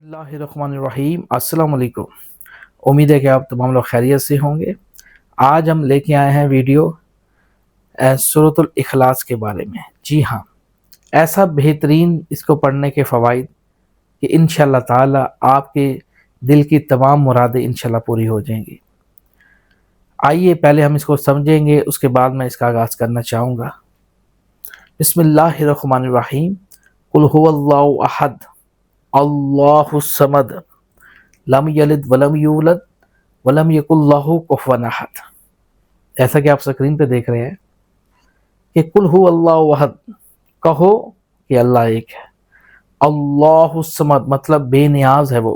बिस्मिल्लाहिर्रहमानिर्रहीम। अस्सलाम वालेकुम। उम्मीद है कि आप तमाम लोग खैरियत से होंगे। आज हम लेके आए हैं वीडियो सूरतुल इखलास के बारे में। जी हाँ, ऐसा बेहतरीन इसको पढ़ने के फ़वाइद कि इंशाअल्लाह ताला आपके दिल की तमाम मुरादें इंशाअल्लाह पूरी हो जाएंगी। आइए पहले हम इसको समझेंगे, उसके बाद मैं इसका आगाज़ करना चाहूँगा। बिस्मिल्लाहिर्रहमानिर्रहीम। कुल हुवल्लाहु अहद अल्लाहुस समद लम यलिद वलम यूलद वलम यकुल लहू कुफुवन अहद। जैसा कि आप स्क्रीन पे देख रहे हैं कि कुल हु अल्लाहु अहद, कहो कि अल्लाह एक है। अल्लाहु समद मतलब बेनियाज है वो।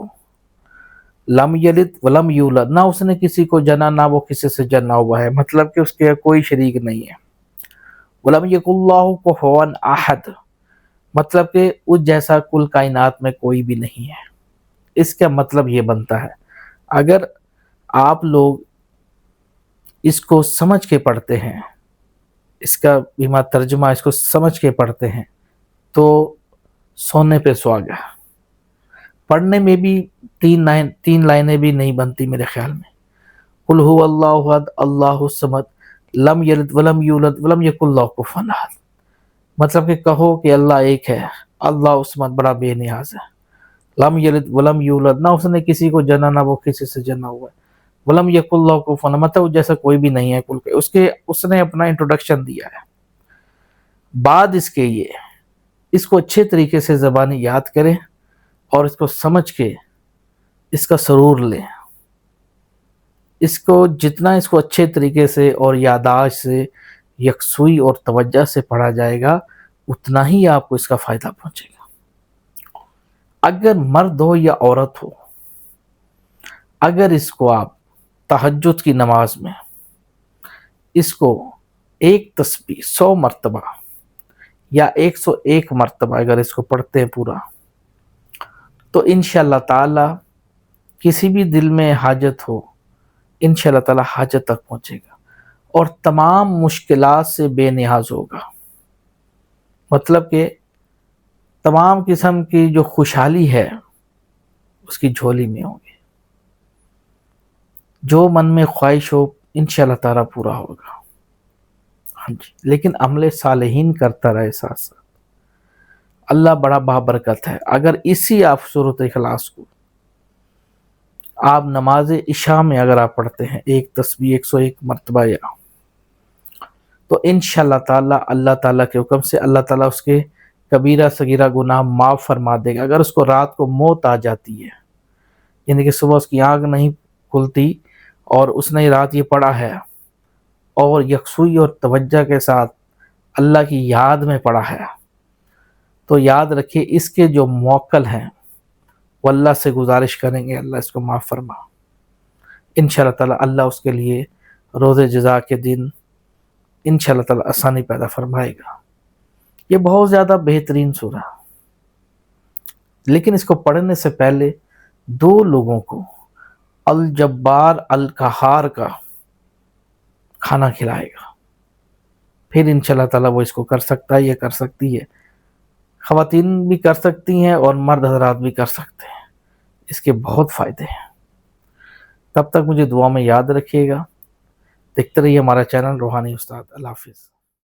लम यलिद वलम यूलद, ना उसने किसी को जना ना वो किसी से जना हुआ है, मतलब कि उसके कोई शरीक नहीं है। वलम यकुल लहू कुफुवन अहद, मतलब कि उस जैसा कुल कायनात में कोई भी नहीं है। इसका मतलब ये बनता है, अगर आप लोग इसको समझ के पढ़ते हैं, इसका बीमा तर्जुमा इसको समझ के पढ़ते हैं तो सोने पे सुहागा। पढ़ने में भी तीन लाइनें भी नहीं बनती मेरे ख्याल में। कुल हु अल्लाहु अहद अल्लाहु समद लम यलिद वलम यूलद वलम यकुल लहू कुफुवन अहद, मतलब कि कहो कि अल्लाह एक है, अल्लाह समद बड़ा बेनियाज है। लम यलिद वलम यूलद, ना उसने किसी को जना ना वो किसी से जना हुआ है। वलम यकुल लहू कुफुवन, मतलब जैसा कोई भी नहीं है कुल के। उसके उसने अपना इंट्रोडक्शन दिया है। बाद इसके ये इसको अच्छे तरीके से ज़बानी याद करें और इसको समझ के इसका सरूर लें। इसको जितना इसको अच्छे तरीके से और याददाश्त से यकसुई और तवज्जो से पढ़ा जाएगा उतना ही आपको इसका फ़ायदा पहुँचेगा। अगर मर्द हो या औरत हो, अगर इसको आप तहज्जुद की नमाज में इसको एक तस्बीह 100 मरतबा या 101 मरतबा अगर इसको पढ़ते हैं पूरा, तो इंशाअल्लाह ताला किसी भी दिल में हाजत हो, इंशाअल्लाह ताला हाजत तक पहुँचेगा और तमाम मुश्किलात से बेनियाज होगा। मतलब कि तमाम किस्म की जो खुशहाली है उसकी झोली में होगी। जो मन में ख्वाहिश हो इंशाअल्लाह ताला पूरा होगा। हाँ जी, लेकिन अमले सालेहीन करता रहे साथ साथ। अल्लाह बड़ा बाबरकत है। अगर इसी आप सूरत इखलास को आप नमाज इशा में अगर आप पढ़ते हैं एक तस्बीह 101 मरतबा या, तो इंशाअल्लाह ताला अल्लाह ताला के हुक्म से अल्लाह ताला उसके कबीरा सगीरा गुनाह माफ़ फरमा देगा। अगर उसको रात को मौत आ जाती है, यानी कि सुबह उसकी आँख नहीं खुलती और उसने रात ये पढ़ा है और यकसुई और तवज्जो के साथ अल्लाह की याद में पढ़ा है, तो याद रखिए इसके जो मौक्कल हैं वो अल्लाह से गुजारिश करेंगे, अल्लाह इसको माफ़ फरमा। इंशाअल्लाह ताला अल्लाह उसके लिए रोज़े जज़ा के दिन इंशाअल्लाह ताला आसानी पैदा फरमाएगा। ये बहुत ज़्यादा बेहतरीन सूरा, लेकिन इसको पढ़ने से पहले दो लोगों को अल जब्बार अल कहार का खाना खिलाएगा, फिर इंशाअल्लाह ताला वो इसको कर सकता है या कर सकती है। ख़वातीन भी कर सकती हैं और मर्द हज़रात भी कर सकते हैं। इसके बहुत फ़ायदे हैं। तब तक मुझे दुआ में याद रखिएगा। देखते रहिए हमारा चैनल रूहानी उस्ताद। अल्लाह हाफ़िज़।